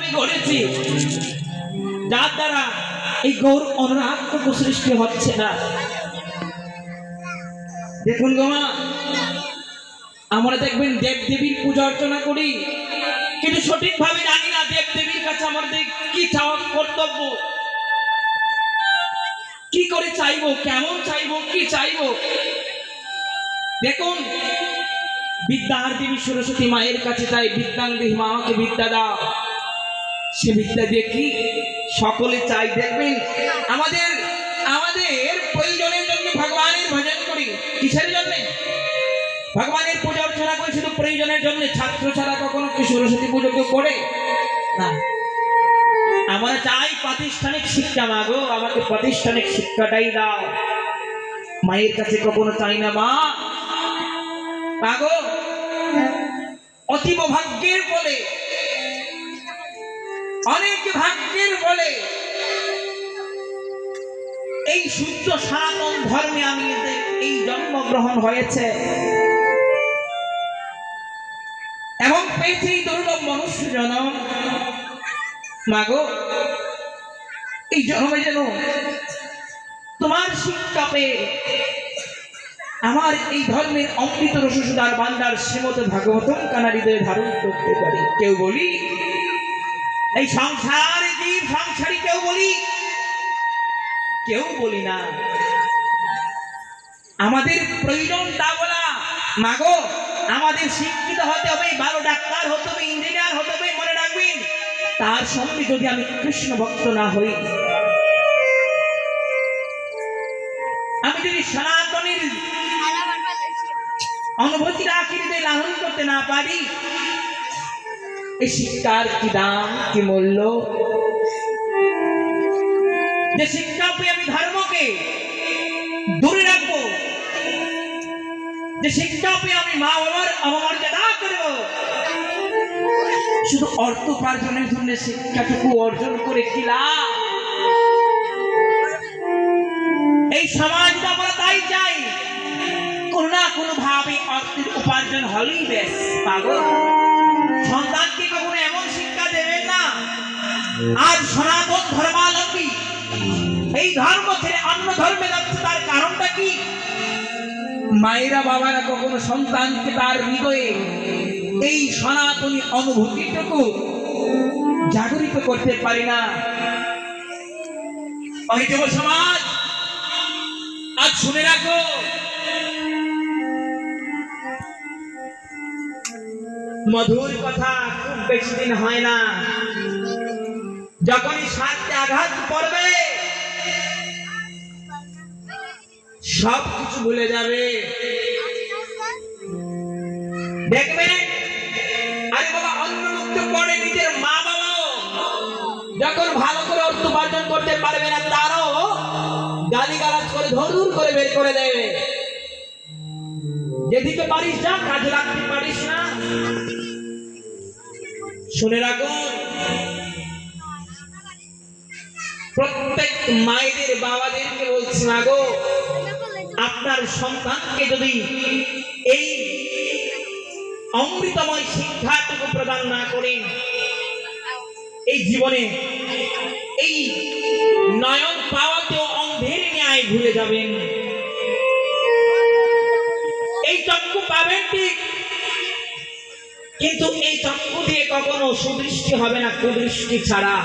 কি ঘটেছে যার দ্বারা এই গৌর অনুরাগটুকু সৃষ্টি হচ্ছে না? দেখুন গো মা, আমরা দেখবেন দেব দেবীর পূজা অর্চনা করি, কিন্তু সঠিকভাবে জানি না দেব দেবীর কাছে আমাদের কি চাওয়া কর্তব্য, কি করে চাইবো, কেমন চাইবো, কি চাইবো। দেখুন, বিদ্যার দেবী সরস্বতী মায়ের কাছে চাই, বিদ্যাং দেহি মা, আমাকে বিদ্যা দাও। সে বিদ্যা দিয়ে কি সকলে চাই। দেখবেন আমাদের আমাদের প্রয়োজনের জন্য ভগবানের ভজন করি, কিসের জন্য? ভগবানের পূজা অর্চনা করি শুধু প্রয়োজনের জন্য। ছাত্র ছাড়া কখনো কি সরস্বতী পুজো কেউ করে না? আমরা চাই প্রাতিষ্ঠানিক শিক্ষা। মাগো, আমাকে প্রাতিষ্ঠানিক শিক্ষাটাই দাও। মায়ের কাছে কখনো চাই না মা মাগো, অতীব ভাগ্যের বলে, অনেক ভাগ্যের বলে এই শুদ্ধ সনাতন ধর্মে আমি এই জন্মগ্রহণ হয়েছে এবং পেয়েছি দুর্লভ মনুষ্য জন্ম। মাগো, এই জন্মে যেন তোমার শিক্ষা পেয়ে আমার এই ধর্মের অমৃত রসসুধার ভান্ডার শ্রীমদ ভাগবতম কানা হৃদয়ে ধারণ করতে পারি। কেউ বলি এই সংসার জীব সংসারী, কেউ বলি না। আমাদের প্রয়োজন তা বলা। মাগো, আমাদের শিক্ষিত হতে হবে, ভালো ডাক্তার হতে হবে, ইঞ্জিনিয়ার হতে হবে, মনে রাখবেন। তার সঙ্গে যদি আমি কৃষ্ণ ভক্ত না হই, আমি যদি সনাতনের অনুভূতির আখিরিতে লালন করতে না পারি, এই শিক্ষার কি দাম, কি মূল্য? যে শিক্ষা পেয়ে আমি ধর্মকে দূরে রাখবো, যে শিক্ষা পেয়ে আমি মা বাবার অবমর্যাদা করব, শুধু অর্থ উপার্জনের জন্য শিক্ষাটুকু অর্জন করে কি লাভ? এই সমাজটা আমরা তাই চাই, কোনো না কোনো ভাবে অর্থের উপার্জন হলেই বেশ। পাগল, সন্তানকে কখনো এমন শিক্ষা দেবেন না আজ সনাতন ধর্মাবলম্বী এই ধর্ম ছেড়ে অন্য ধর্মে যাচ্ছে। তার কারণটা কি? মায়েরা বাবারা কখনো সন্তানকে তার হৃদয়ে এই সনাতনী অনুভূতিটুকু জাগরিত করতে পারে না। ওই যুব সমাজ, আজ শুনে রাখো, মধুর কথা খুব বেশি দিন হয় না, যখনই স্বার্থে আঘাত পড়বে সব কিছু ভুলে যাবে। দেখবেন, আরে বাবা, অন্য মুক্ত পড়ে নিজের মা বাবাও যখন ভালো করে অর্থ উপার্জন করতে পারবে না, তারাও গালিগালাজ করে ধর করে বের করে দেবে। যেদিকে পারিস যা, কাজে রাখতে পারিস না। শুনে রাখুন, প্রত্যেক মায়েদের বাবাদেরকে বলছি, মাগো, আপনার সন্তানকে যদি এই অমৃতময় শিক্ষাটুকু প্রদান না করেন, এই জীবনে এই নয়ন পাওয়াতেও অন্ধের ন্যায় ভুলে যাবেন। এই চক্ষু পাবেন ঠিক, কিন্তু এই চক্ষু দিয়ে কখনো সুদৃষ্টি হবে না, কুদৃষ্টি ছাড়া।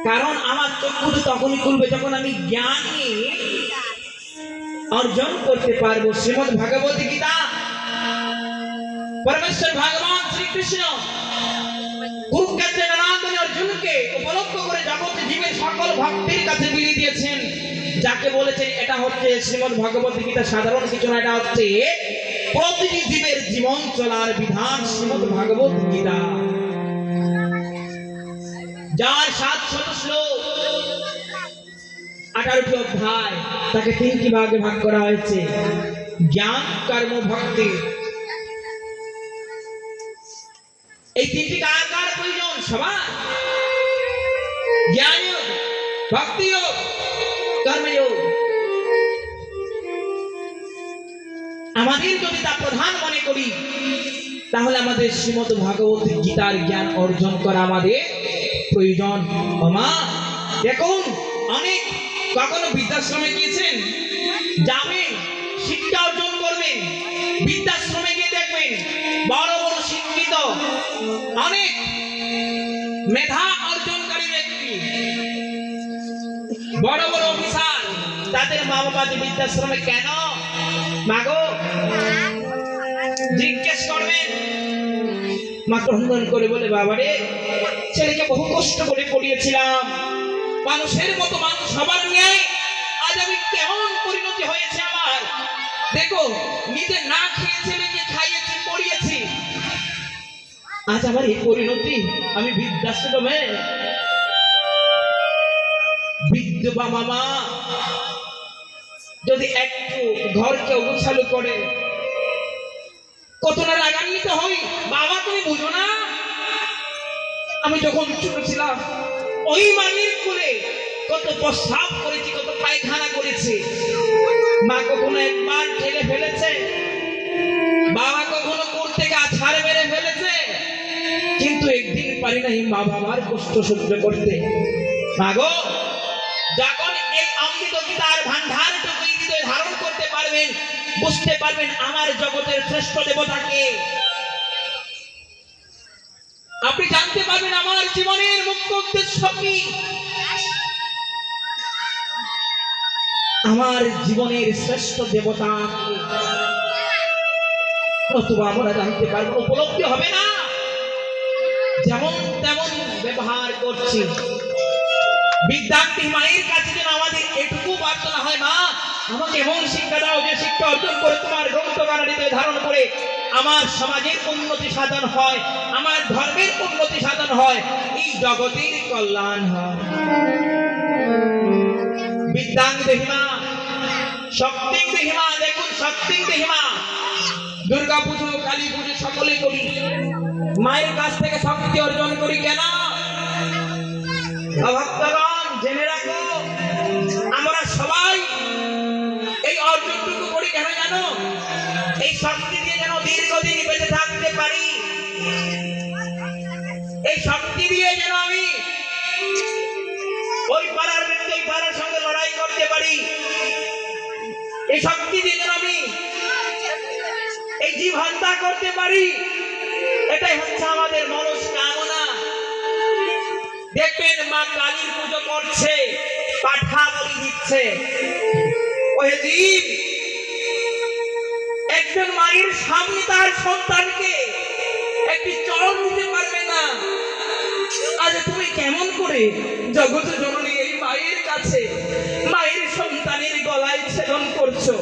কারণ আমার চক্ষু তো তখনই খুলবে যখন আমি জ্ঞানী অর্জন করতে পারবো। শ্রীমদ ভাগবত গীতা, পরমেশ্বর ভগবান শ্রীকৃষ্ণ কুরুক্ষেত্রে নরান্তরে অর্জুনকে উপলক্ষ করে জগতে জীবের সকল ভক্তির কাছে বিলিয়ে দিয়েছেন। যাকে বলেছেন এটা হচ্ছে শ্রীমদ ভাগবত গীতা, সাধারণ কিছু না, এটা হচ্ছে প্রতিটি জীবের জীবন চলার বিধান। শ্রীমদ ভাগবত গীতা, যার 700 শ্লোক, 18টি অধ্যায়, তাকে 3টি ভাগে ভাগ করা হয়েছে: জ্ঞান, কর্ম, ভক্তি। এই 3টি কার কার প্রয়োজন? সবার। জ্ঞান যোগ, ভক্তি যোগ, কর্মযোগ। আমাদের যদি তা প্রধান মনে করি, তাহলে আমাদের শ্রীমদ্ ভাগবত গীতার জ্ঞান অর্জন করা আমাদের প্রয়োজন। ও মা, দেখুন অনেক কখনো বৃদ্ধাশ্রমে গিয়েছেন, যাবেন শিক্ষা অর্জন করবেন, বৃদ্ধাশ্রমে গিয়ে দেখবেন বড় বড় শিক্ষিত অনেক মেধা অর্জনকারী ব্যক্তি, বড় বড় অফিসার, তাদের মা বাবা যে বৃদ্ধাশ্রমে কেন মাগো জিজ্ঞেস করবেন, মা ক্রন্দন করে বলে, বাবারে ছেলেকে বহু কষ্ট করে পড়িয়েছিলাম, মানুষের মতো মানুষ হবার নেই, আজ আমি কেমন পরিণতি হয়েছে আমার, দেখো নিজে না খেয়ে ছেলেকে খাইয়েছি পড়িয়েছি, আজ আমার এই পরিণতি, আমি বৃদ্ধাশ্রমে। বৃদ্ধ বাবা মা যদি একটু ঘরকে অগোছালো করে কত না রাগান্বিত হই। বাবা তুমি বুঝো না, আমি যখন ছোট ছিলাম ওই মায়ের কোলে কত প্রস্রাব করেছি, কত পায়খানা করেছি, মা কখনো একবার ঠেলে ফেলেছে, বাবা কখনো করতে গাছাড় মেরে ফেলেছে, কিন্তু একদিন পারি নাই মা বাবার কষ্ট সহ্য করতে। মাগো যখন এই অমৃত গীতার ভান্ডারটুকু হৃদয়ে ধারণ করতে পারবেন, বুঝতে পারবেন আমার জগতের শ্রেষ্ঠ দেবতাকে, আপনি জানতে পারবেন আমার জীবনের মুখ্য উদ্দেশ্য কি, আমার জীবনের শ্রেষ্ঠ দেবতা নতুবা আমরা জানতে পারবো, উপলব্ধি হবে না, যেমন তেমন ব্যবহার করছি। বিদ্যার্থী মায়ের কাছে যেন আমাদের এটুকু প্রার্থনা হয়, মা আমাকে এমন শিক্ষা দাও যে শিক্ষা অর্জন করে তোমার গ্রন্থগান হৃদয়ে ধারণ করে আমার সমাজের উন্নতি সাধন হয়, আমার ধর্মের উন্নতি সাধন হয়, এই জগতের কল্যাণ হয়। বিদ্যাং দেহিমা শক্তিং দেহিমা, দেখুন শক্তিং দেহিমা, দুর্গা পুজো কালী পুজো সকলে করি, মায়ের কাছ থেকে শক্তি অর্জন করি কেন? ভক্তগণ জেনে রাখো, আমরা সবাই এই অর্জনটুকু করি কেন জানো? এই শক্তি দিয়ে যেন দীর্ঘদিন বেঁচে থাকতে পারি, এই শক্তি দিয়ে যেন আমি ওই পাড়ার ব্যক্তি এই পাড়ার সঙ্গে লড়াই করতে পারি, এই শক্তি দিয়ে যেন আমি এই জীব হত্যা করতে পারি, এটাই হচ্ছে আমাদের মনস্কামনা। দেখবেন মা কালীর পুজো করছে, পাঠা বলি দিচ্ছে, ওই জীব একজন মায়ের স্বামী তার সন্তানকে একটি চরণ দিতে পারবে না, আজ তুমি কেমন করে জগৎ জননী এই মায়ের কাছে মায়ের সন্তানের গলায় ছেদন করছো,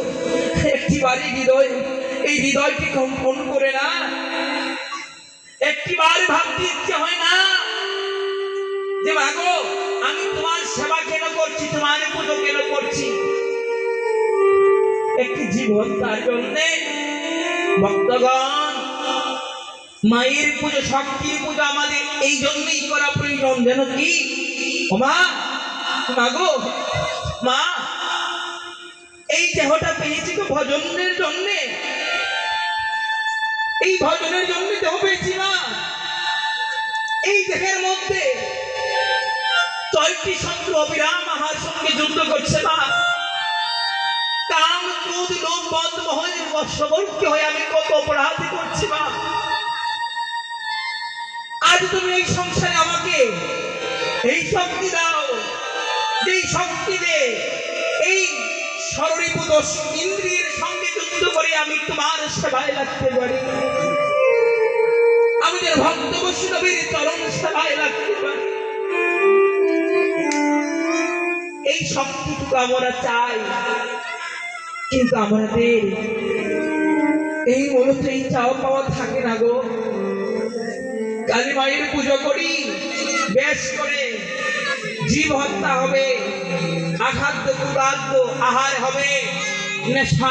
একটিবারই হৃদয় এই হৃদয়টি কম্পন করে না, একটিবার ভাবতে ইচ্ছে হয় না যে মাগো আমি তোমার সেবা কেন করছি, তোমার পুজো কেন করছি, একটি জীব হত্যার জন্য? ভক্তগণ মায়ের পুজো, শক্তির পুজো আমাদের এই জন্যই করা প্রয়োজন, যেন কি মা মাগো মা এই দেহটা পেয়েছি তো ভজনের জন্য, এই ভজনের জন্য দেহ পেয়েছি না, এই দেহের মধ্যে 6টি শত্রু অবিরাম আমার সঙ্গে যুদ্ধ করছে মা, কাম ক্রোধ লোভ মদ মোহের বশবর্তী হয়ে আমি কত অপরাধ করছি মা, আজ তুমি এই সংসারে আমাকে এই শক্তি দাও, যেই শক্তি দে এই সররিপু দোষ ইন্দ্রিয়ের সঙ্গে যুদ্ধ করে আমি তোমার সেবায় লাগতে পারি, আমাদের ভক্ত বৈষ্ণবের চরণ সেবায় লাগতে পারি, এই শক্তিটুকু আমরা চাই, কিন্তু আমাদের এই মূলত এই চাওয়া পাওয়া থাকে না গো। কালী মায়ের পুজো করি, বেশ করে জীব হত্যা হবে, আখাদ্য কুদাদ্য আহার হবে, নেশা